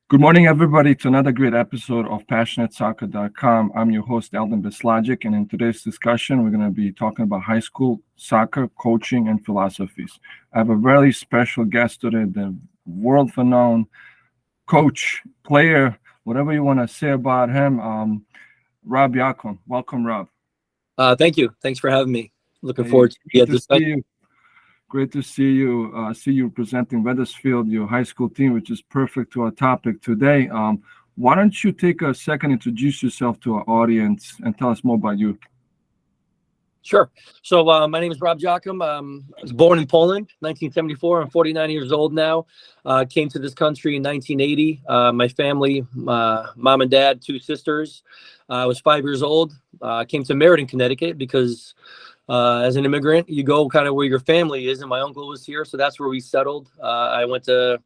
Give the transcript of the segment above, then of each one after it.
Good morning, everybody, to another great episode of PassionateSoccer.com. I'm your host, Eldon Bislagic, and in today's discussion, we're going to be talking about high school soccer, coaching, and philosophies. I have a very special guest today, the world-renowned coach, player, whatever you want to say about him, Rob Jachym. Welcome, Rob. Thank you. Thanks for having me. Looking Hey, forward to the good to see discussion. you. Great to see you. See you presenting Wethersfield, your high school team, which is perfect to our topic today. Why don't you take a second, introduce yourself to our audience, and tell us more about you? Sure. So my name is Rob Jachym. I was born in Poland, 1974. I'm 49 years old now. Came to this country in 1980. My family, mom and dad, two sisters. I was 5 years old. Came to Meriden, Connecticut, because as an immigrant, you go kind of where your family is, and my uncle was here, so that's where we settled. I went to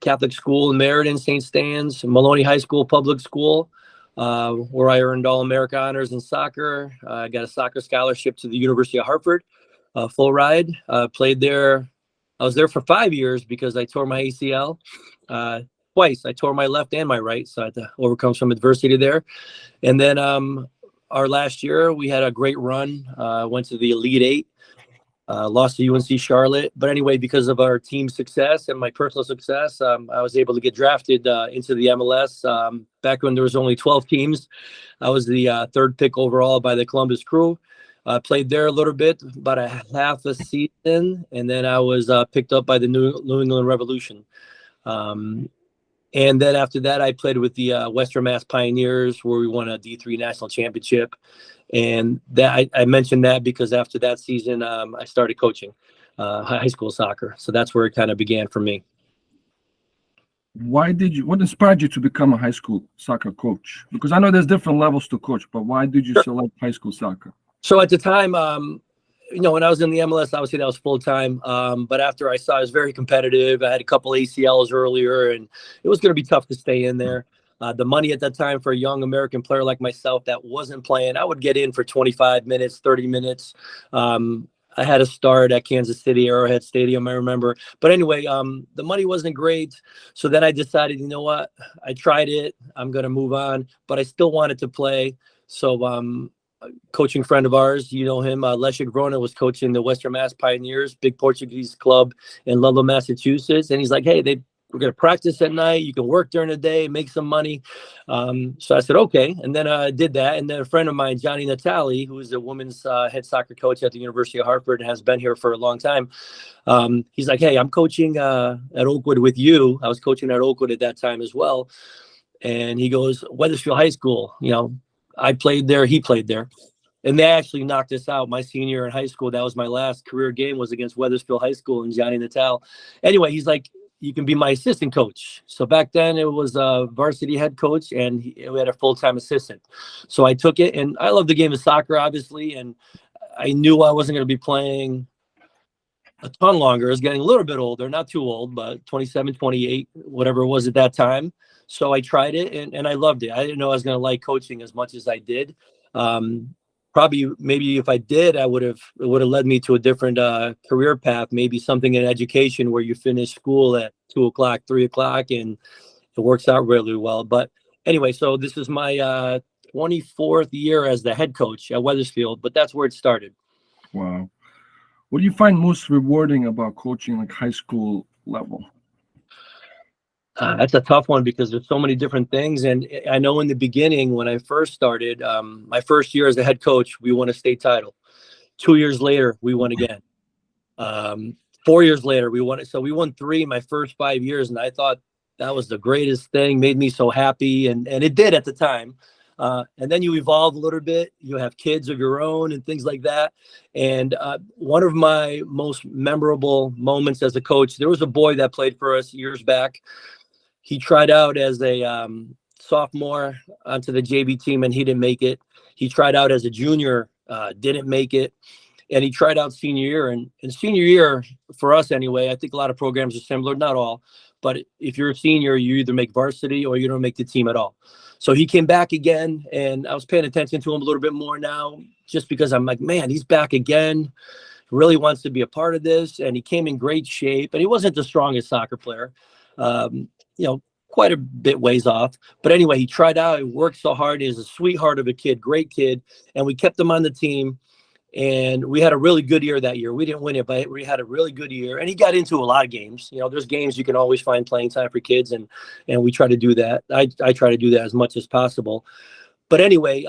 Catholic school in Meriden, St. Stan's, Maloney High School, public school, where I earned All-America honors in soccer. I got a soccer scholarship to the University of Hartford, full ride. Played there. I was there for 5 years because I tore my ACL twice. I tore my left and my right, so I had to overcome some adversity there. And then our last year, we had a great run. Went to the Elite Eight. Lost to UNC Charlotte. But anyway, because of our team's success and my personal success, I was able to get drafted into the MLS. Back when there was only 12 teams, I was the third pick overall by the Columbus Crew. Played there a little bit, about a half a season, and then I was picked up by the New England Revolution. And then after that, I played with the Western Mass Pioneers, where we won a D3 national championship. And that I mentioned that because after that season, I started coaching high school soccer. So that's where it kind of began for me. What inspired you to become a high school soccer coach? Because I know there's different levels to coach, but why did you select high school soccer? So at the time, when I was in the MLS, obviously that was full time. But after I saw it was very competitive, I had a couple ACLs earlier, and it was going to be tough to stay in there. The money at that time for a young American player like myself that wasn't playing, I would get in for 25 minutes, 30 minutes. I had a start at Kansas City Arrowhead Stadium, I remember. But anyway, the money wasn't great. So then I decided, you know what? I tried it. I'm going to move on. But I still wanted to play. So a coaching friend of ours, you know him, Leszek Vrona, was coaching the Western Mass Pioneers, big Portuguese club in Ludlow, Massachusetts. And he's like, hey, we're going to practice at night. You can work during the day, make some money. So I said, okay. And then I did that. And then a friend of mine, Johnny Natali, who is a women's head soccer coach at the University of Hartford and has been here for a long time. He's like, hey, I'm coaching at Oakwood with you. I was coaching at Oakwood at that time as well. And he goes, Wethersfield High School. I played there. He played there. And they actually knocked us out my senior year in high school. That was my last career game, was against Wethersfield High School and Johnny Natal. Anyway, he's like, you can be my assistant coach. So back then it was a varsity head coach, and we had a full-time assistant. So I took it, and I love the game of soccer, obviously. And I knew I wasn't going to be playing a ton longer. I was getting a little bit older, not too old, but 27, 28, whatever it was at that time. So I tried it, and I loved it. I didn't know I was going to like coaching as much as I did. Maybe if I did, it would have led me to a different career path, maybe something in education where you finish school at 2 o'clock, 3 o'clock, and it works out really well. But anyway, so this is my 24th year as the head coach at Wethersfield, but that's where it started. Wow. What do you find most rewarding about coaching like high school level? That's a tough one because there's so many different things. And I know in the beginning, when I first started, my first year as a head coach, we won a state title. 2 years later, we won again. 4 years later, we won it. So we won 3 in my first 5 years. And I thought that was the greatest thing, made me so happy. And it did at the time. And then you evolve a little bit. You have kids of your own and things like that. And one of my most memorable moments as a coach, there was a boy that played for us years back. He tried out as a sophomore onto the JV team, and he didn't make it. He tried out as a junior, didn't make it. And he tried out senior year. And senior year, for us anyway, I think a lot of programs are similar, not all. But if you're a senior, you either make varsity or you don't make the team at all. So he came back again, and I was paying attention to him a little bit more now just because I'm like, man, he's back again. Really wants to be a part of this. And he came in great shape. And he wasn't the strongest soccer player. quite a bit ways off. But anyway, he tried out. He worked so hard. He was a sweetheart of a kid, great kid. And we kept him on the team. And we had a really good year that year. We didn't win it, but we had a really good year. And he got into a lot of games. You know, there's games you can always find playing time for kids. And we try to do that. I try to do that as much as possible. But anyway,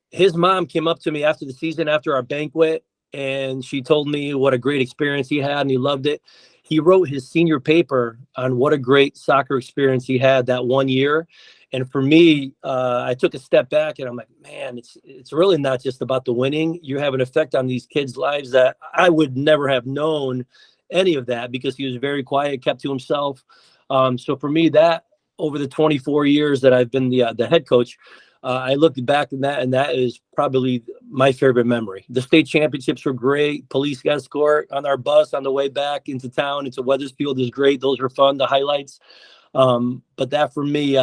his mom came up to me after the season, after our banquet, and she told me what a great experience he had and he loved it. He wrote his senior paper on what a great soccer experience he had that one year. And for me, I took a step back and I'm like, man, it's really not just about the winning. You have an effect on these kids' lives that I would never have known any of that, because he was very quiet, kept to himself. So for me, that over the 24 years that I've been the head coach, I looked back at that, and that is probably my favorite memory. The state championships were great. Police escort on our bus on the way back into town, into Wethersfield, is great. Those were fun, the highlights. But that for me,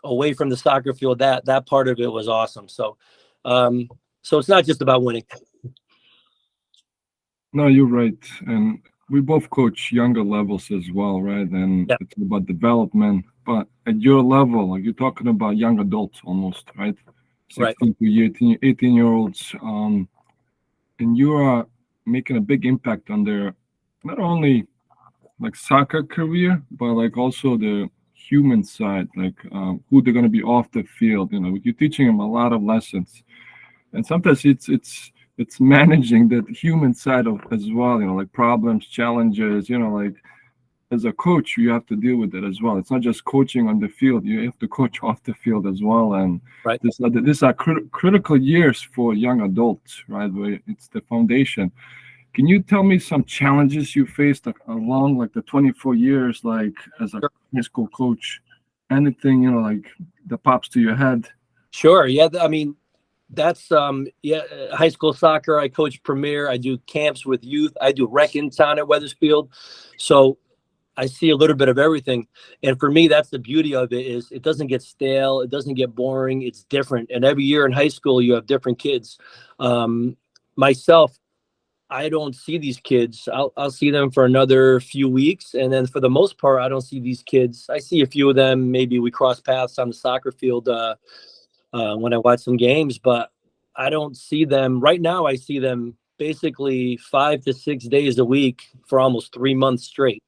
away from the soccer field, that part of it was awesome. So it's not just about winning. No, you're right. And we both coach younger levels as well, right? And Yeah. it's about development. But at your level, like you're talking about young adults almost, right? 16 to 18-year-olds. And you are making a big impact on their not only like soccer career, but like also the human side, like who they're going to be off the field. You know, you're teaching them a lot of lessons. And sometimes it's managing that human side of as well, you know, like problems, challenges, you know, like as a coach, you have to deal with it as well. It's not just coaching on the field, you have to coach off the field as well. And Right. these are critical years for young adults, right? Where it's the foundation. Can you tell me some challenges you faced along like the 24 years, like as a high school coach? Anything, you know, like that pops to your head? Sure. Yeah. I mean, that's high school soccer. I coach Premier. I do camps with youth. I do rec in town at Wethersfield. So I see a little bit of everything. And for me, that's the beauty of it, is it doesn't get stale. It doesn't get boring. It's different. And every year in high school, you have different kids. Myself, I don't see these kids. I'll see them for another few weeks. And then for the most part, I don't see these kids. I see a few of them. Maybe we cross paths on the soccer field when I watch some games, but I don't see them right now. I see them basically 5 to 6 days a week for almost 3 months straight.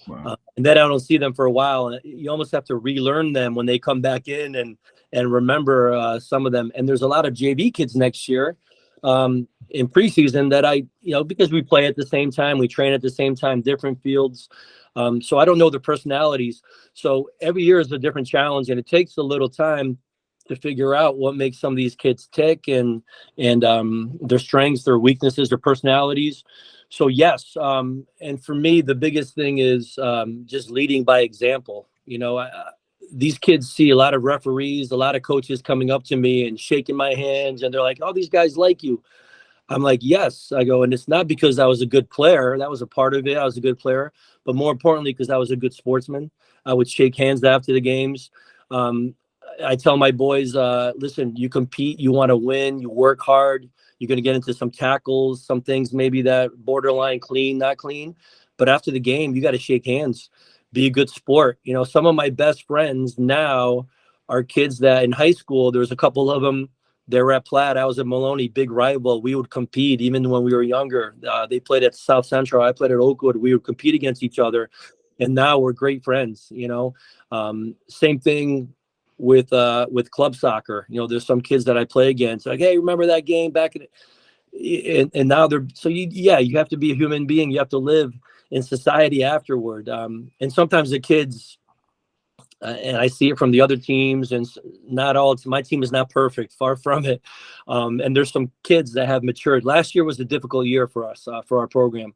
Wow. And then I don't see them for a while. And you almost have to relearn them when they come back in and remember some of them. And there's a lot of JV kids next year in preseason that because we play at the same time, we train at the same time, different fields. So I don't know their personalities. So every year is a different challenge, and it takes a little time to figure out what makes some of these kids tick and their strengths, their weaknesses, their personalities. So yes, and for me, the biggest thing is just leading by example. You know, these kids see a lot of referees, a lot of coaches coming up to me and shaking my hands, and they're like, "Oh, these guys like you." I'm like, "Yes." I go, and it's not because I was a good player. That was a part of it. I was a good player, but more importantly, because I was a good sportsman. I would shake hands after the games. I tell my boys, listen, you compete, you want to win, you work hard. You're going to get into some tackles, some things maybe that borderline clean, not clean. But after the game, you got to shake hands, be a good sport. You know, some of my best friends now are kids that in high school, there was a couple of them. They were at Platt. I was at Maloney, big rival. We would compete even when we were younger. They played at South Central. I played at Oakwood. We would compete against each other. And now we're great friends, you know. Same thing with club soccer. You know, there's some kids that I play against, like, hey, remember that game back and now they're so you have to be a human being. You have to live in society afterward. And sometimes the kids, and I see it from the other teams, and not all. My team is not perfect, far from it. And there's some kids that have matured. Last year was a difficult year for us, for our program.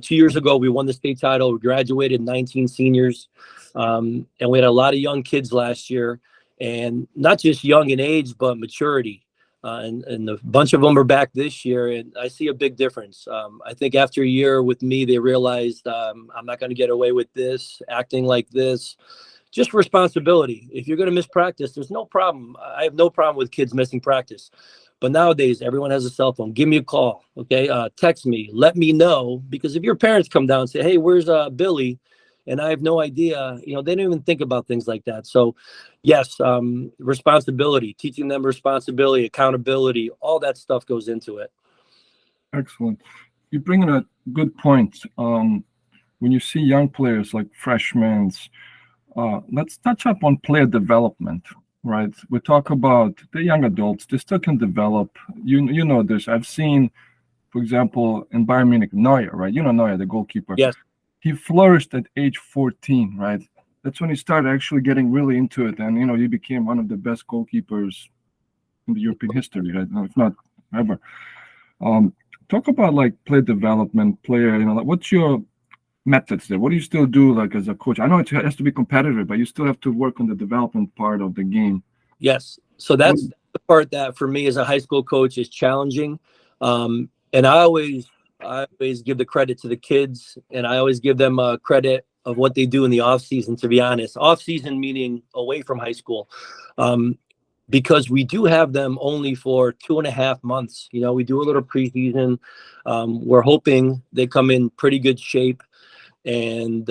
2 years ago, we won the state title. We graduated 19 seniors. And we had a lot of young kids last year, and not just young in age, but maturity. And a bunch of them are back this year, and I see a big difference. I think after a year with me, they realized I'm not going to get away with this, acting like this. Just responsibility. If you're going to miss practice, there's no problem. I have no problem with kids missing practice. But nowadays, everyone has a cell phone. Give me a call, okay? Text me. Let me know. Because if your parents come down and say, hey, where's Billy? And I have no idea, they don't even think about things like that. So yes, responsibility, teaching them responsibility, accountability, all that stuff goes into it. Excellent. You bring in a good point. When you see young players like freshmen, let's touch up on player development, right? We talk about the young adults; they still can develop. You know this. I've seen, for example, in Bayern Munich, Neuer, right? You know Neuer, the goalkeeper. Yes. He flourished at age 14, right? That's when he started actually getting really into it, and he became one of the best goalkeepers in the European history, right? If not ever. Talk about like player development, player. Like what's your methods there? What do you still do like as a coach? I know it has to be competitive, but you still have to work on the development part of the game. Yes. So that's the part that for me as a high school coach is challenging. And I always give the credit to the kids, and I always give them credit of what they do in the off season, to be honest. Off season meaning away from high school. Because we do have them only for 2.5 months. We do a little preseason. We're hoping they come in pretty good shape. And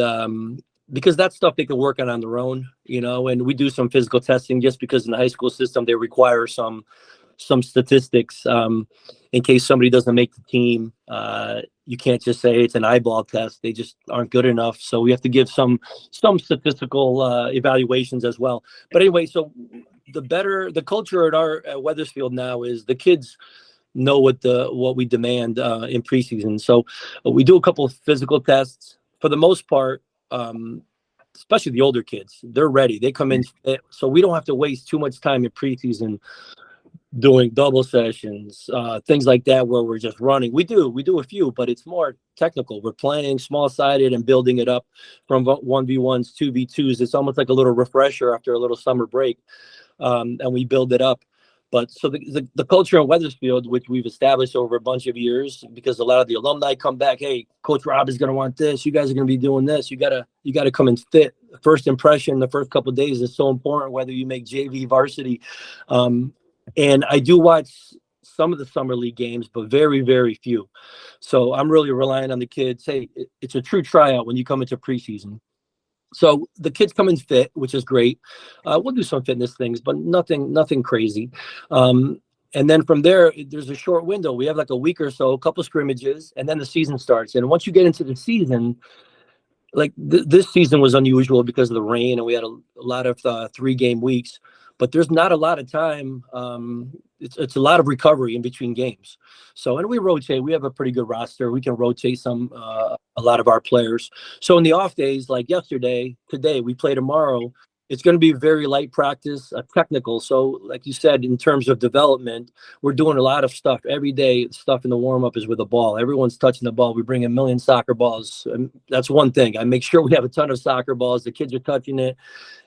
because that's stuff they can work on their own, and we do some physical testing just because in the high school system, they require some statistics in case somebody doesn't make the team. You can't just say it's an eyeball test. They just aren't good enough. So we have to give some statistical evaluations as well. But anyway, so the culture at Wethersfield now is the kids know what we demand in preseason. So we do a couple of physical tests. For the most part, especially the older kids, they're ready. They come in, so we don't have to waste too much time in preseason doing double sessions, things like that, where we're just running. We do a few, but it's more technical. We're playing small-sided and building it up from 1v1s, 2v2s. It's almost like a little refresher after a little summer break, and we build it up. But so the culture in Wethersfield, which we've established over a bunch of years, because a lot of the alumni come back, hey, Coach Rob is going to want this. You guys are going to be doing this. You gotta come and fit. First impression, the first couple of days is so important, whether you make JV, varsity. And I do watch some of the summer league games, but very, very few. So I'm really relying on the kids. Hey, it's a true tryout when you come into preseason. So the kids come in fit, which is great. We'll do some fitness things, but nothing crazy. And then from there, there's a short window. We have like a week or so, a couple scrimmages, and then the season starts. And once you get into the season, like this season was unusual because of the rain, and we had a lot of 3-game weeks. But there's not a lot of time. It's a lot of recovery in between games. So, and we rotate. We have a pretty good roster. We can rotate a lot of our players. So in the off days, like yesterday, today, we play tomorrow, it's going to be very light practice, technical. So like you said, in terms of development, we're doing a lot of stuff every day. Stuff in the warm-up is with a ball. Everyone's touching the ball. We bring a million soccer balls. And that's one thing. I make sure we have a ton of soccer balls. The kids are touching it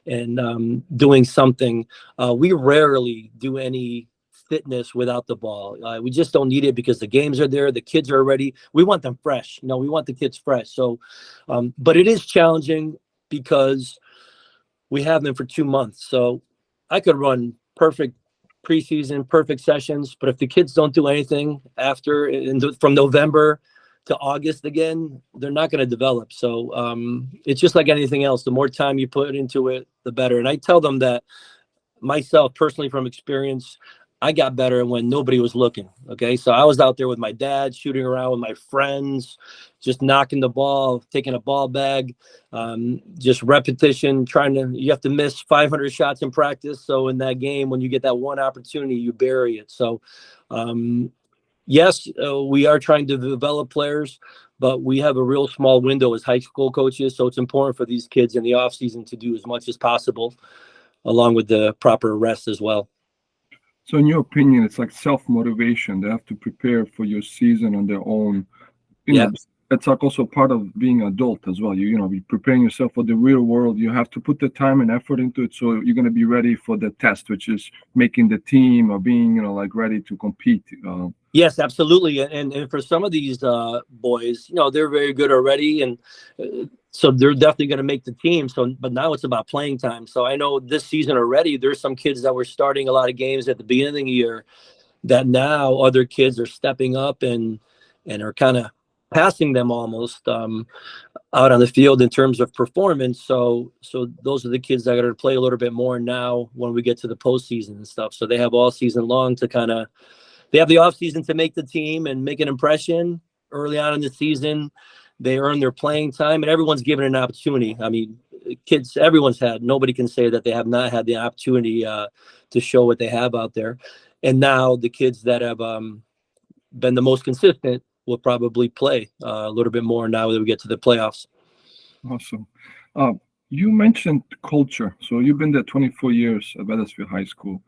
and doing something. We rarely do any fitness without the ball. We just don't need it because the games are there. The kids are ready. We want them fresh. We want the kids fresh. So, but it is challenging because we have them for 2 months. So I could run perfect preseason, perfect sessions, but if the kids don't do anything from November to August again, they're not going to develop. So it's just like anything else. The more time you put into it, the better. And I tell them that myself personally from experience, I got better when nobody was looking. Okay. So I was out there with my dad, shooting around with my friends, just knocking the ball, taking a ball bag, just repetition, you have to miss 500 shots in practice. So in that game, when you get that one opportunity, you bury it. So, yes, we are trying to develop players, but we have a real small window as high school coaches. So it's important for these kids in the off season to do as much as possible, along with the proper rest as well. So in your opinion, it's like self-motivation. They have to prepare for your season on their own. It's like also part of being an adult as well. You're preparing yourself for the real world. You have to put the time and effort into it. So you're going to be ready for the test, which is making the team or being, like ready to compete. Yes, absolutely. And for some of these boys, they're very good already. And so they're definitely going to make the team. So, but now it's about playing time. So I know this season already, there's some kids that were starting a lot of games at the beginning of the year that now other kids are stepping up and are kind of passing them almost out on the field in terms of performance. So those are the kids that are going to play a little bit more now when we get to the postseason and stuff. So they have all season long to they have the off season to make the team and make an impression early on in the season. They earn their playing time, and everyone's given an opportunity. I mean, kids, everyone's had. Nobody can say that they have not had the opportunity to show what they have out there. And now the kids that have been the most consistent will probably play a little bit more now that we get to the playoffs. Awesome. You mentioned culture. So you've been there 24 years at Wethersfield High School.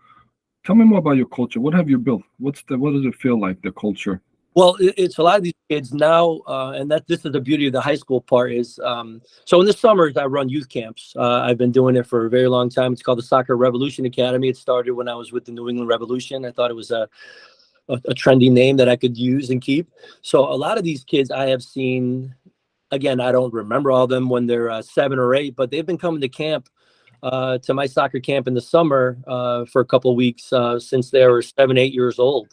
Tell me more about your culture. What have you built? What does it feel like, the culture? Well, it's a lot of these kids now, and this is the beauty of the high school part is, so in the summers I run youth camps. I've been doing it for a very long time. It's called the Soccer Revolution Academy. It started when I was with the New England Revolution. I thought it was a trendy name that I could use and keep. So a lot of these kids I have seen, again, I don't remember all of them when they're 7 or 8, but they've been coming to camp, to my soccer camp in the summer for a couple of weeks since they were 7, 8 years old.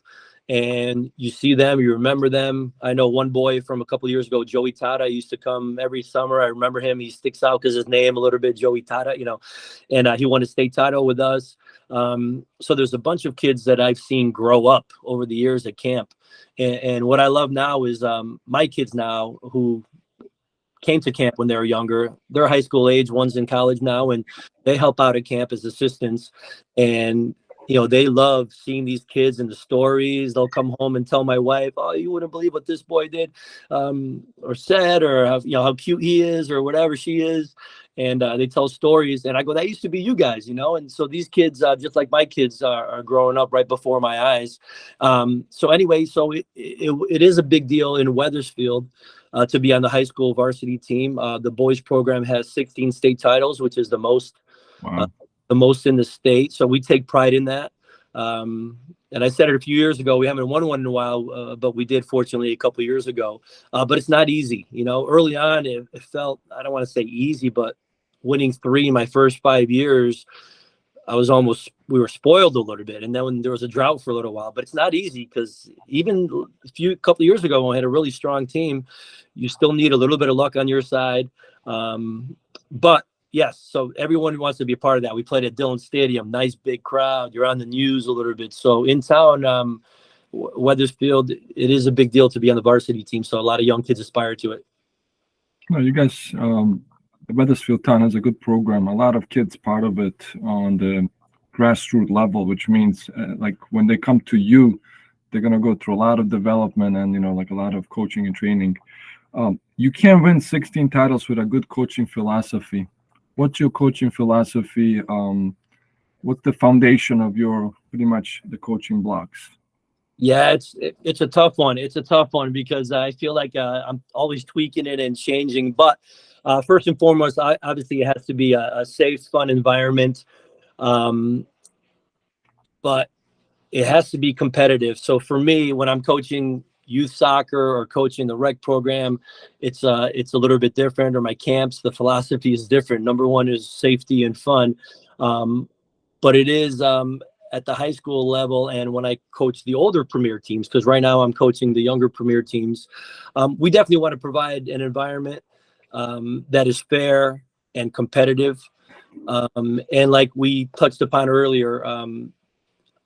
And you see them, you remember them. I know one boy from a couple of years ago, Joey Tata, used to come every summer. I remember him. He sticks out because his name a little bit, Joey Tata, and he won a state title with us. So there's a bunch of kids that I've seen grow up over the years at camp. And what I love now is my kids now who came to camp when they were younger, they're high school age, one's in college now, and they help out at camp as assistants. And they love seeing these kids and the stories. They'll come home and tell my wife, "Oh, you wouldn't believe what this boy did, or said, or how cute he is, or whatever she is." And they tell stories, and I go, "That used to be you guys, And so these kids, just like my kids, are growing up right before my eyes. So anyway, so it is a big deal in Wethersfield to be on the high school varsity team. The boys program has 16 state titles, which is the most. Wow. The most in the state. So we take pride in that. And I said it a few years ago, we haven't won one in a while, but we did fortunately a couple of years ago. But it's not easy. Early on, it felt, I don't want to say easy, but winning 3 in my first 5 years, we were spoiled a little bit. And then when there was a drought for a little while, but it's not easy because even a couple of years ago when we had a really strong team, you still need a little bit of luck on your side. But yes, so everyone wants to be a part of that. We played at Dillon Stadium, nice big crowd. You're on the news a little bit. So in town, Wethersfield, it is a big deal to be on the varsity team. So a lot of young kids aspire to it. No, you guys, the Wethersfield town has a good program. A lot of kids part of it on the grassroots level, which means like when they come to you, they're gonna go through a lot of development and like a lot of coaching and training. You can't win 16 titles with a good coaching philosophy. What's your coaching philosophy? What's the foundation of your pretty much the coaching blocks? Yeah, it's a tough one. It's a tough one because I feel like I'm always tweaking it and changing. But first and foremost, obviously it has to be a safe, fun environment. But it has to be competitive. So for me, when I'm coaching youth soccer or coaching the rec program, it's a little bit different. Or my camps, the philosophy is different. Number one is safety and fun, but it is at the high school level. And when I coach the older premier teams, because right now I'm coaching the younger premier teams, we definitely want to provide an environment that is fair and competitive. And like we touched upon earlier,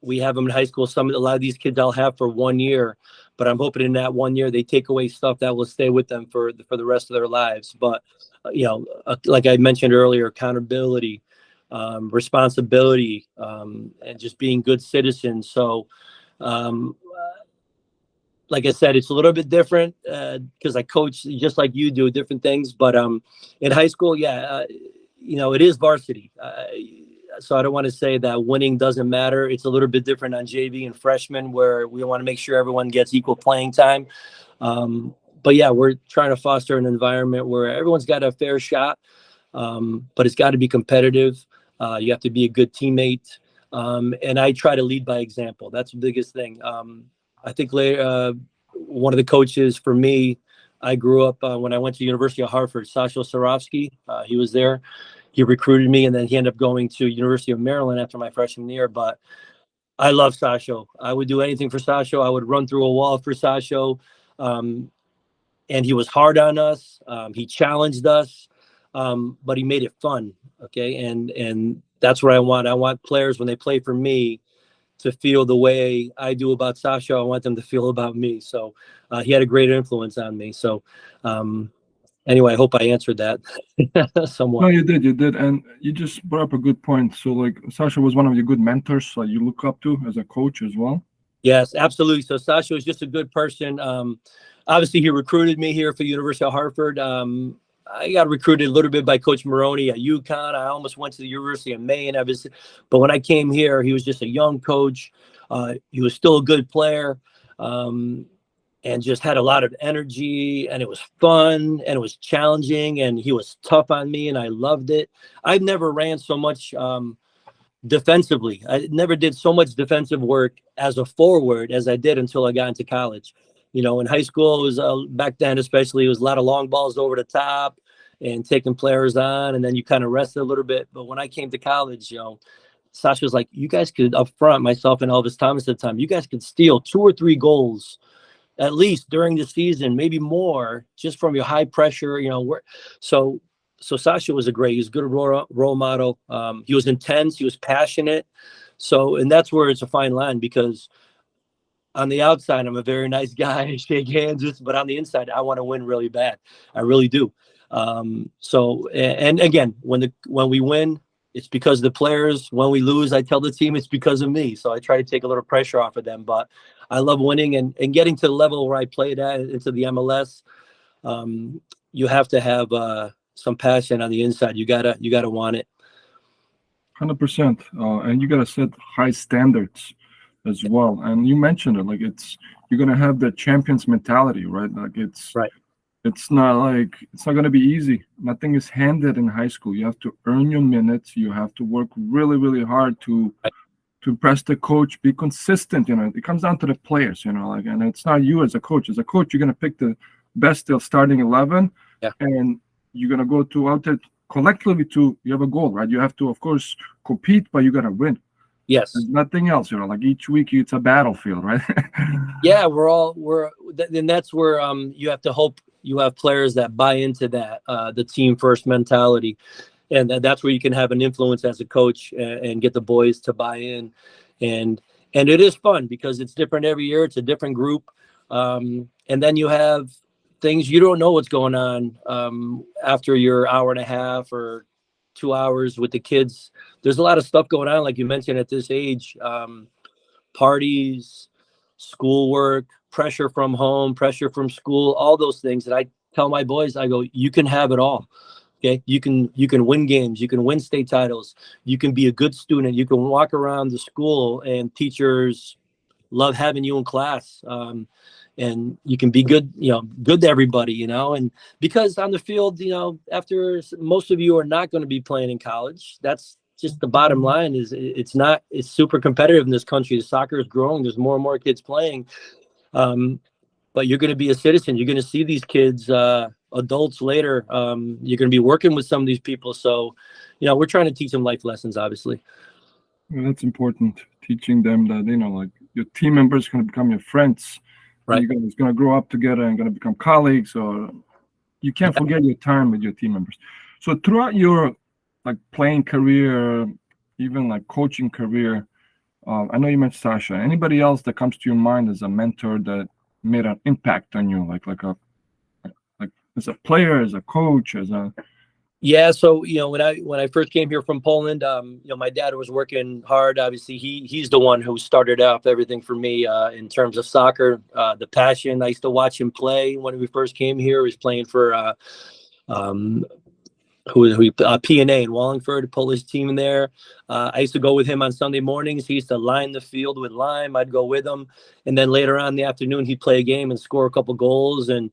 we have them in high school. A lot of these kids I'll have for 1 year, but I'm hoping in that 1 year they take away stuff that will stay with them for the rest of their lives. But like I mentioned earlier, accountability, responsibility, and just being good citizens. So, like I said, it's a little bit different because I coach just like you do different things. But in high school, it is varsity. So I don't want to say that winning doesn't matter. It's a little bit different on JV and freshman where we want to make sure everyone gets equal playing time. But yeah, we're trying to foster an environment where everyone's got a fair shot, but it's got to be competitive. You have to be a good teammate. And I try to lead by example. That's the biggest thing. I think one of the coaches for me, I grew up when I went to University of Hartford, Sasho Sarovsky. He was there. He recruited me, and then he ended up going to University of Maryland after my freshman year. But I love Sasho. I would do anything for Sasho. I would run through a wall for Sasho. And and he was hard on us. He challenged us, but he made it fun. Okay, and that's what I want. I want players when they play for me to feel the way I do about Sasha. I want them to feel about me. So he had a great influence on me. So anyway, I hope I answered that No, somewhat. you did, and you just brought up a good point. So, like, Sasha was one of your good mentors, like you look up to as a coach as well. Yes, absolutely. So Sasha was just a good person. Obviously, he recruited me here for University of Hartford. I got recruited a little bit by Coach Maroney at UConn. I almost went to the University of Maine. But when I came here, he was just a young coach. He was still a good player, and just had a lot of energy. And it was fun, and it was challenging, and he was tough on me, and I loved it. I've never ran so much. Defensively, I never did so much defensive work as a forward as I did until I got into college. In high school, it was back then, especially, it was a lot of long balls over the top and taking players on, and then you kind of rested a little bit. But when I came to college, Sasha was like, you guys could, up front, myself and Elvis Thomas at the time, you guys could steal 2 or 3 goals at least during the season, maybe more, just from your high pressure. So Sasha was he was a good role model. He was intense. He was passionate. And that's where it's a fine line, because on the outside, I'm a very nice guy. I shake hands, but on the inside, I want to win really bad. I really do. And again, when we win, it's because of the players. When we lose, I tell the team it's because of me. So I try to take a little pressure off of them. But I love winning and getting to the level where I played at, into the MLS. You have to have some passion on the inside. You gotta want it. 100%. And you gotta set high standards as well. And you mentioned it, like you're gonna have the champions mentality, right? Like Right. it's not gonna be easy. Nothing is handed in high school. You have to earn your minutes. You have to work really, really hard to impress the coach, be consistent. It comes down to the players, and it's not you as a coach. As a coach, you're gonna pick the best starting 11, Yeah. and you're gonna go out there collectively you have a goal, right? You have to, of course, compete, but you gotta win. Yes. There's nothing else, like each week it's a battlefield, right? Yeah, and that's where you have to hope you have players that buy into that, the team first mentality. And that's where you can have an influence as a coach and get the boys to buy in. And it is fun because it's different every year. It's a different group. And then you have things you don't know what's going on after your hour and a half or 2 hours with the kids. There's a lot of stuff going on, like you mentioned, at this age, parties, schoolwork, pressure from home, pressure from school, all those things that I tell my boys. I go, you can have it all. Okay, you can win games, you can win state titles, you can be a good student, you can walk around the school and teachers love having you in class, and you can be good, good to everybody, and because on the field, after most of you are not going to be playing in college, that's just the bottom line. It's super competitive in this country. The soccer is growing. There's more and more kids playing. But you're going to be a citizen. You're going to see these kids, adults later. You're going to be working with some of these people. So, we're trying to teach them life lessons, obviously. Well, that's important. Teaching them that, like your team members are going to become your friends. Right. You're going to grow up together and going to become colleagues, or you can't forget your time with your team members. So throughout your playing career, even coaching career, I know you mentioned Sasha. Anybody else that comes to your mind as a mentor that made an impact on you, like as a player, as a coach, as a Yeah, so when I first came here from Poland, my dad was working hard. Obviously, he's the one who started off everything for me in terms of soccer, the passion. I used to watch him play when we first came here. He was playing for PNA in Wallingford, Polish team in there. I used to go with him on Sunday mornings. He used to line the field with lime. I'd go with him, and then later on in the afternoon, he'd play a game and score a couple goals. And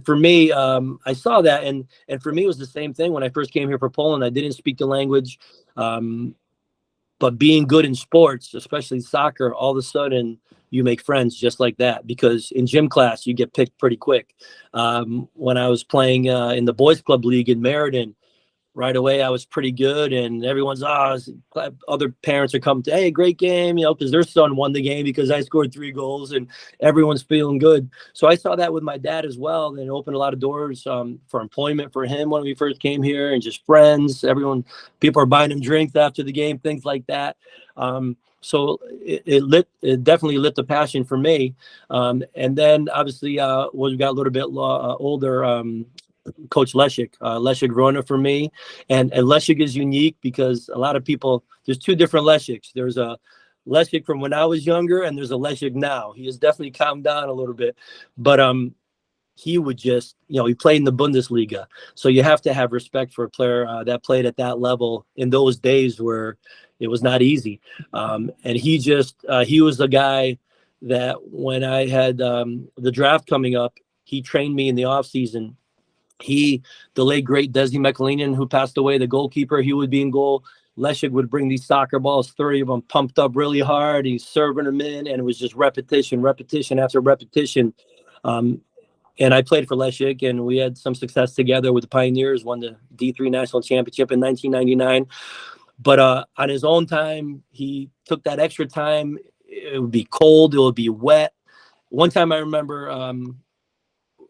for me, I saw that, and for me, it was the same thing when I first came here for Poland. I didn't speak the language, but being good in sports, especially soccer, all of a sudden you make friends just like that, because in gym class you get picked pretty quick. When I was playing in the boys club league in Meriden, right away I was pretty good, and everyone's other parents are coming to, hey, great game, because their son won the game because I scored 3 goals, and everyone's feeling good. So I saw that with my dad as well, and it opened a lot of doors for employment for him when we first came here, and just friends. People are buying him drinks after the game, things like that. So it definitely lit the passion for me. And then obviously when we got a little bit older, Coach Leszek Rona for me. And Leszek is unique because a lot of people, there's 2 different Leszeks. There's a Leszek from when I was younger, and there's a Leszek now. He has definitely calmed down a little bit. But he would just, he played in the Bundesliga. So you have to have respect for a player that played at that level in those days where it was not easy. And he was the guy that when I had the draft coming up, he trained me in the off season. The late great Desi McAleenan, who passed away, the goalkeeper, he would be in goal. Leszek would bring these soccer balls, 30 of them pumped up really hard. He's serving them in, and it was just repetition after repetition. And I played for Leszek, and we had some success together with the Pioneers, won the D3 National Championship in 1999. But on his own time, he took that extra time. It would be cold. It would be wet. One time I remember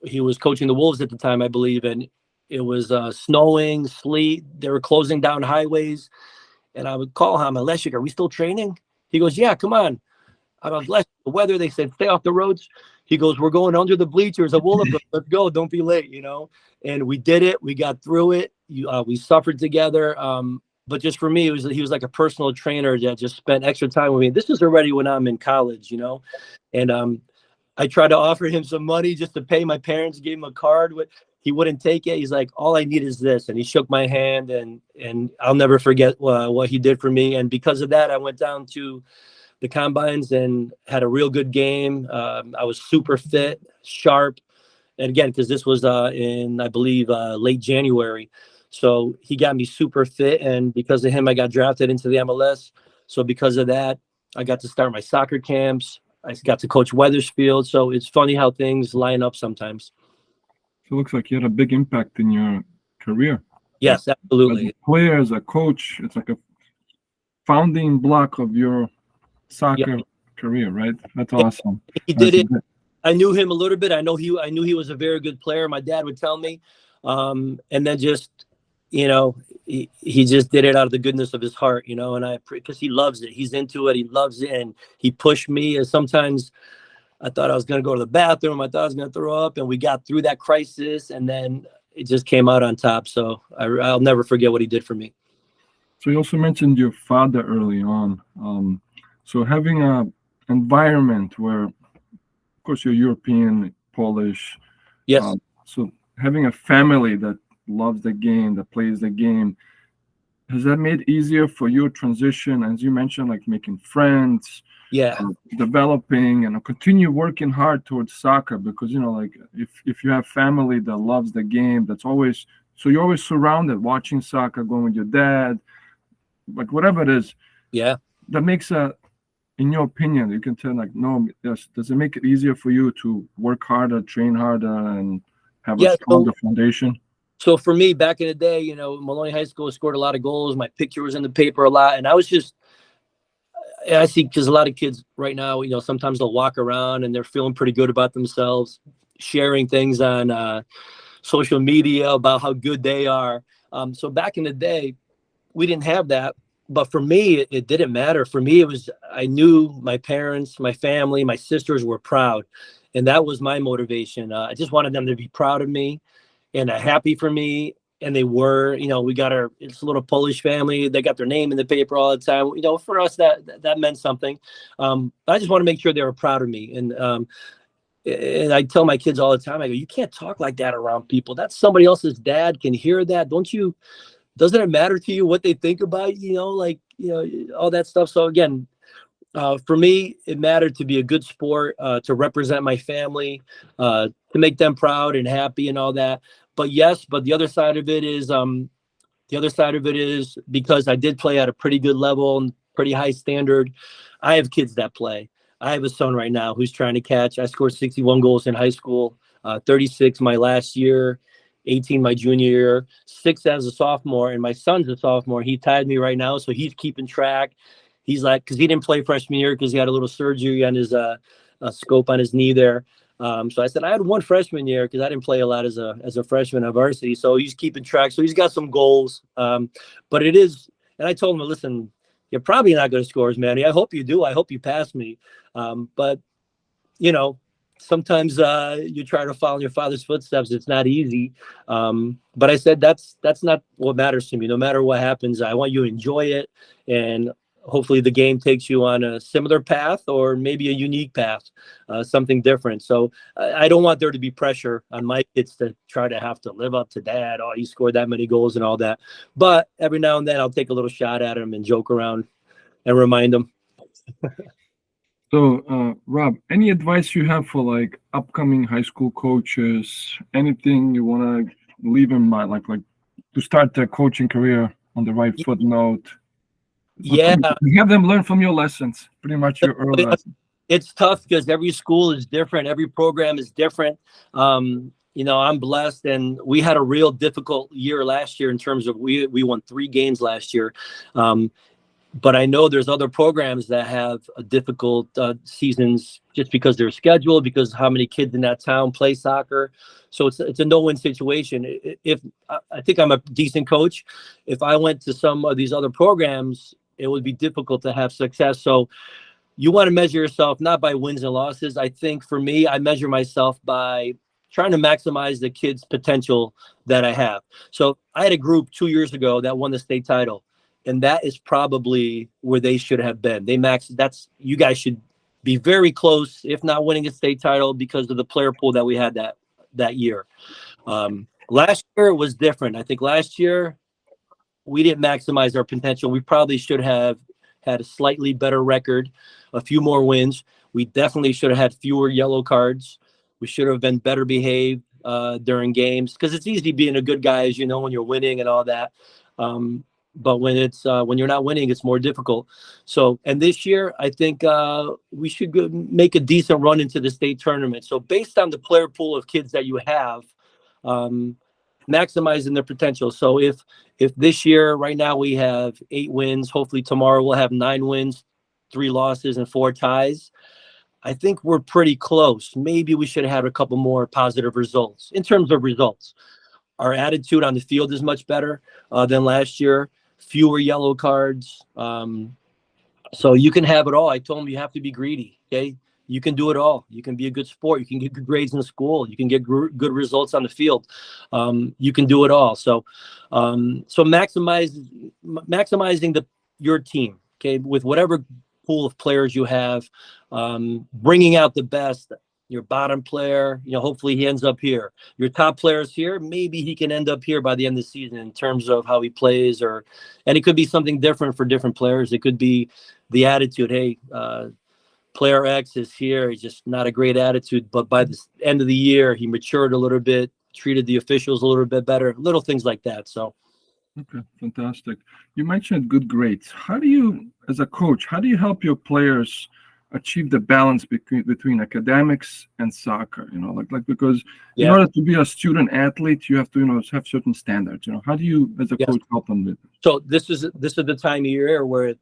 he was coaching the Wolves at the time, I believe, and it was snowing, sleet. They were closing down highways. And I would call him, Leszek, are we still training? He goes, yeah, come on. I was Leszek, the weather, they said, stay off the roads. He goes, we're going under the bleachers of Willowbrook. Let's go. Don't be late, And we did it. We got through it. We suffered together. But just for me, he was like a personal trainer that just spent extra time with me. This is already when I'm in college, And I tried to offer him some money just to pay my parents, gave him a card. He wouldn't take it. He's like, all I need is this. And he shook my hand, and I'll never forget what he did for me. And because of that, I went down to the combines and had a real good game. I was super fit, sharp. And again, because this was in, I believe, late January. So he got me super fit. And because of him, I got drafted into the MLS. So because of that, I got to start my soccer camps. I got to coach Wethersfield. So it's funny how things line up sometimes. So it looks like you had a big impact in your career. Yes, absolutely. As a player, as a coach, it's like a founding block of your soccer career, right? That's awesome. He did it. I knew him a little bit. I knew he was a very good player. My dad would tell me. And then just, he just did it out of the goodness of his heart, and because he loves it. He's into it. He loves it. And he pushed me. And sometimes I thought I was going to go to the bathroom. I thought I was going to throw up, and we got through that crisis, and then it just came out on top. So I'll never forget what he did for me. So you also mentioned your father early on. So having a environment where, of course, you're European, Polish. Yes. So having a family that loves the game, that plays the game, has that made easier for your transition, as you mentioned, like making friends, developing, and continue working hard towards soccer? Because like if you have family that loves the game, you're always surrounded watching soccer, going with your dad, like whatever it is. Yeah. That makes in your opinion, you can tell, like, no, yes, does it make it easier for you to work harder, train harder, and have a stronger foundation? So for me, back in the day, Maloney High School scored a lot of goals. My picture was in the paper a lot. And I see, because a lot of kids right now, sometimes they'll walk around and they're feeling pretty good about themselves, sharing things on social media about how good they are. So back in the day, we didn't have that. But for me, it didn't matter. For me, I knew my parents, my family, my sisters were proud. And that was my motivation. I just wanted them to be proud of me and happy for me. And they were. We got it's a little Polish family. They got their name in the paper all the time. For us, that meant something. I just want to make sure they were proud of me. And I tell my kids all the time, I go, you can't talk like that around people. That's somebody else's dad can hear that. Doesn't it matter to you what they think about you? All that stuff. So again, for me, it mattered to be a good sport, to represent my family, to make them proud and happy and all that. But the other side of it is, because I did play at a pretty good level and pretty high standard. I have kids that play. I have a son right now who's trying to catch. I scored 61 goals in high school, 36 my last year. 18 my junior year, 6 as a sophomore, and my son's a sophomore. He tied me right now, so he's keeping track. He's like, because he didn't play freshman year because he had a little surgery on his scope on his knee there. So I said I had one freshman year because I didn't play a lot as a freshman at varsity. So he's keeping track. So he's got some goals. But it is, and I told him, listen, you're probably not going to score as many. I hope you do. I hope you pass me. But sometimes you try to follow in your father's footsteps. It's not easy. But I said that's not what matters to me. No matter what happens, I want you to enjoy it, and hopefully the game takes you on a similar path or maybe a unique path, something different. So I don't want there to be pressure on my kids to try to have to live up to dad. Oh, he scored that many goals and all that. But every now and then I'll take a little shot at him and joke around and remind him. So, Rob, any advice you have for like upcoming high school coaches? Anything you want to leave in mind, like to start their coaching career on the right foot note? Yeah, have them learn from your lessons, pretty much your early lessons. It's tough because every school is different. Every program is different. I'm blessed, and we had a real difficult year last year in terms of we won 3 games last year. But I know there's other programs that have a difficult seasons just because they're scheduled, because how many kids in that town play soccer. So it's a no-win situation. If I think I'm a decent coach, if I went to some of these other programs, it would be difficult to have success. So you want to measure yourself not by wins and losses. I think for me, I measure myself by trying to maximize the kids' potential that I have. So I had a group 2 years ago that won the state title, and that is probably where they should have been. You guys should be very close, if not winning a state title, because of the player pool that we had that year. Last year it was different. I think last year we didn't maximize our potential. We probably should have had a slightly better record, a few more wins. We definitely should have had fewer yellow cards. We should have been better behaved during games, because it's easy being a good guy, as you know, when you're winning and all that. But when you're not winning, it's more difficult. So, and this year, I think we should make a decent run into the state tournament. So based on the player pool of kids that you have, maximizing their potential. So if this year, right now we have 8 wins, hopefully tomorrow we'll have 9 wins, 3 losses and 4 ties. I think we're pretty close. Maybe we should have had a couple more positive results. In terms of results, our attitude on the field is much better than last year. Fewer yellow cards. So you can have it all. I told them you have to be greedy. Okay. You can do it all. You can be a good sport. You can get good grades in school. You can get good results on the field. You can do it all. So maximizing your team, okay, with whatever pool of players you have, bringing out the best. Your bottom player, hopefully he ends up here. Your top players here, maybe he can end up here by the end of the season in terms of how he plays, and it could be something different for different players. It could be the attitude. Hey, player X is here. He's just not a great attitude, but by the end of the year, he matured a little bit, treated the officials a little bit better, little things like that. So. Okay, fantastic. You mentioned good grades. How do you, as a coach, help your players achieve the balance between academics and soccer? Because in order to be a student athlete, you have to have certain standards. How do you, as a coach, help them with it? So this is the time of year where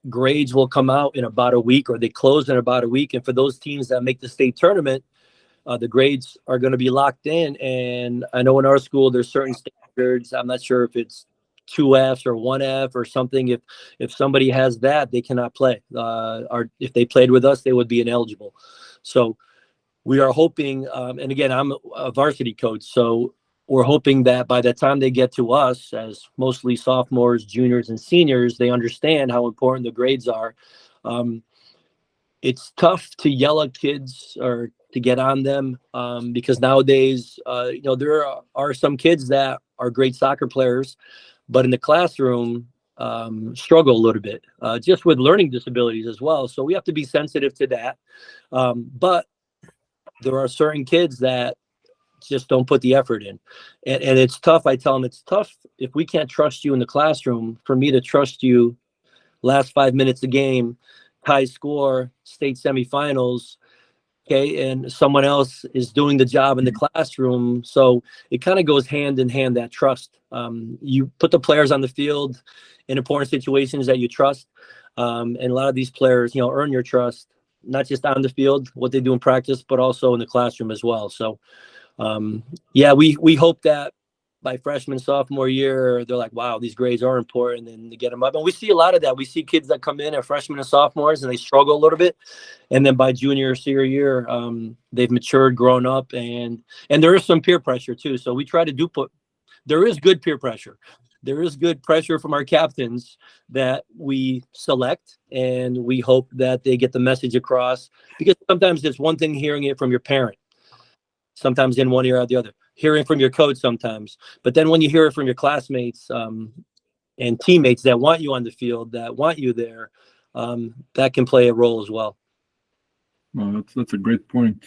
grades will come out in about a week, or they close in about a week. And for those teams that make the state tournament, the grades are going to be locked in. And I know in our school there's certain standards. I'm not sure if it's 2 Fs or 1 F or something. If somebody has that, they cannot play. Or if they played with us, they would be ineligible. So we are hoping, and again, I'm a varsity coach, so we're hoping that by the time they get to us, as mostly sophomores, juniors, and seniors, they understand how important the grades are. It's tough to yell at kids or to get on them, because nowadays, there are some kids that are great soccer players, but in the classroom struggle a little bit, just with learning disabilities as well. So we have to be sensitive to that. But there are certain kids that just don't put the effort in. And it's tough. I tell them it's tough if we can't trust you in the classroom, for me to trust you last 5 minutes a game, high score, state semifinals. Okay. And someone else is doing the job in the classroom. So it kind of goes hand in hand, that trust. You put the players on the field in important situations that you trust. And a lot of these players, earn your trust, not just on the field, what they do in practice, but also in the classroom as well. So, yeah, we hope that by freshman, sophomore year, they're like, wow, these grades are important, and to get them up. And we see a lot of that. We see kids that come in as freshmen and sophomores, and they struggle a little bit. And then by junior or senior year, they've matured, grown up, and there is some peer pressure too. So we try to there is good peer pressure. There is good pressure from our captains that we select, and we hope that they get the message across, because sometimes it's one thing hearing it from your parent, sometimes in one ear out the other, hearing from your coach sometimes. But then when you hear it from your classmates and teammates that want you on the field, that want you there, that can play a role as well. Well, that's a great point.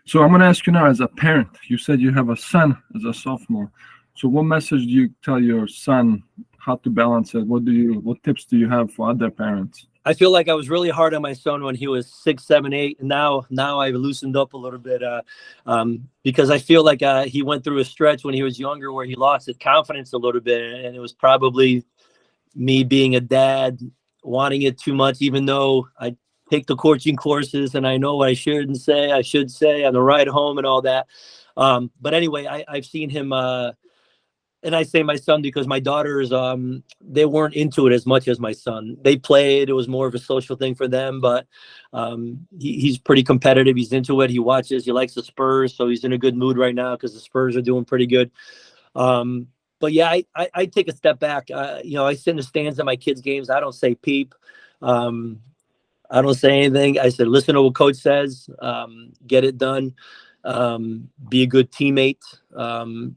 So I'm going to ask you now, as a parent, you said you have a son as a sophomore. So what message do you tell your son how to balance it? What tips do you have for other parents? I feel like I was really hard on my son when he was 6, 7, 8. And now I've loosened up a little bit because I feel like he went through a stretch when he was younger where he lost his confidence a little bit. And it was probably me being a dad, wanting it too much, even though I take the coaching courses and I know what I should say on the ride home and all that. But anyway, I've seen him and I say my son because my daughters, they weren't into it as much as my son. They played. It was more of a social thing for them, but he's pretty competitive. He's into it. He watches. He likes the Spurs, so he's in a good mood right now because the Spurs are doing pretty good. But yeah, I take a step back. I sit in the stands at my kids' games. I don't say peep. I don't say anything. I said, listen to what coach says, get it done. Be a good teammate,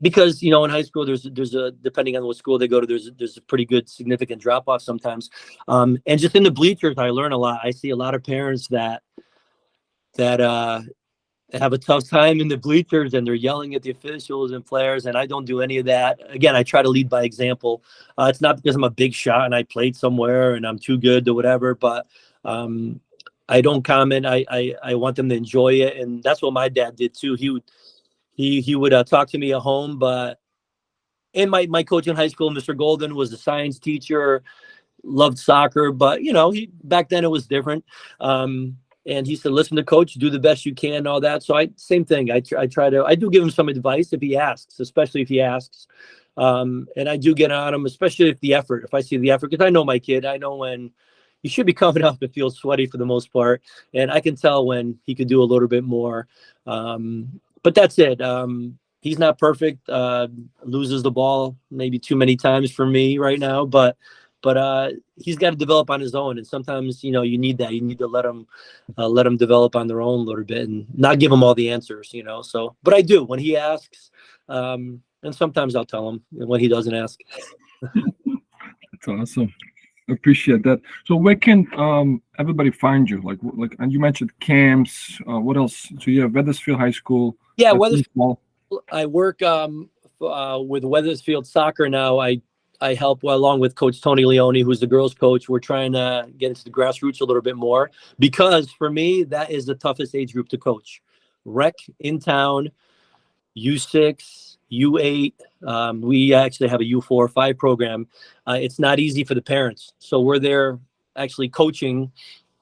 because in high school there's a, depending on what school they go to, there's a pretty good significant drop off sometimes, and just in the bleachers I learn a lot. I see a lot of parents that have a tough time in the bleachers and they're yelling at the officials and players, and I don't do any of that. Again, I try to lead by example. It's not because I'm a big shot and I played somewhere and I'm too good or whatever, but I don't comment. I want them to enjoy it, and that's what my dad did too. He would talk to me at home, and my coach in high school, Mr. Golden, was a science teacher, loved soccer, but back then it was different. And he said, listen to coach, do the best you can, all that. So same thing. I do give him some advice if he asks, especially if he asks. And I do get on him, especially if I see the effort, because I know my kid. I know when he should be coming up and feel sweaty for the most part. And I can tell when he could do a little bit more. But that's it. He's not perfect. Loses the ball maybe too many times for me right now, but he's got to develop on his own. And sometimes, you need that. You need to let him develop on their own a little bit and not give him all the answers, So, but I do when he asks, and sometimes I'll tell him when he doesn't ask. That's awesome. Appreciate that. So where can everybody find you? Like, and you mentioned camps. What else? So you have Wethersfield High School. Yeah, Wethersfield. I work with Wethersfield Soccer now. I help along with Coach Tony Leone, who's the girls' coach. We're trying to get into the grassroots a little bit more because for me that is the toughest age group to coach. Rec in town, U6. U8, we actually have a U4 5 program. It's not easy for the parents. So we're there actually coaching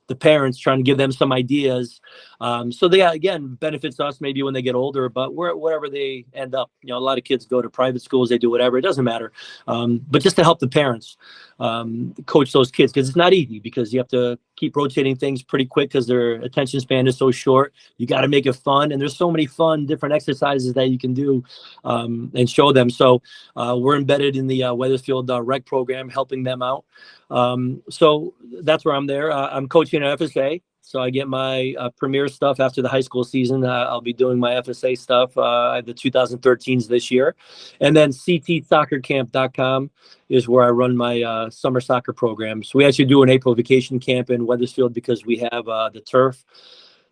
the parents, trying to give them some ideas. So they, again, benefits us maybe when they get older, but wherever they end up, a lot of kids go to private schools, they do whatever, it doesn't matter. But just to help the parents coach those kids, because it's not easy, because you have to keep rotating things pretty quick because their attention span is so short. You got to make it fun. And there's so many fun, different exercises that you can do and show them. So we're embedded in the Wethersfield rec program, helping them out. So that's where I'm there. I'm coaching at FSA. So I get my premier stuff after the high school season. I'll be doing my FSA stuff, the 2013s this year. And then ctsoccercamp.com is where I run my summer soccer program. So we actually do an April vacation camp in Wethersfield because we have the turf.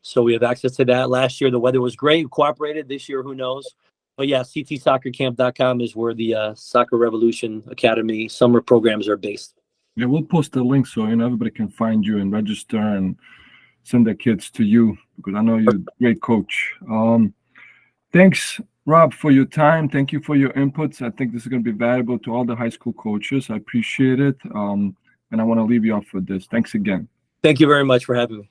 So we have access to that. Last year, the weather was great. We cooperated. This year, who knows? But yeah, ctsoccercamp.com is where the Soccer Revolution Academy summer programs are based. Yeah, we'll post a link so everybody can find you and register and send their kids to you because I know you're a great coach. Thanks, Rob, for your time. Thank you for your inputs. I think this is going to be valuable to all the high school coaches. I appreciate it. And I want to leave you off with this. Thanks again. Thank you very much for having me.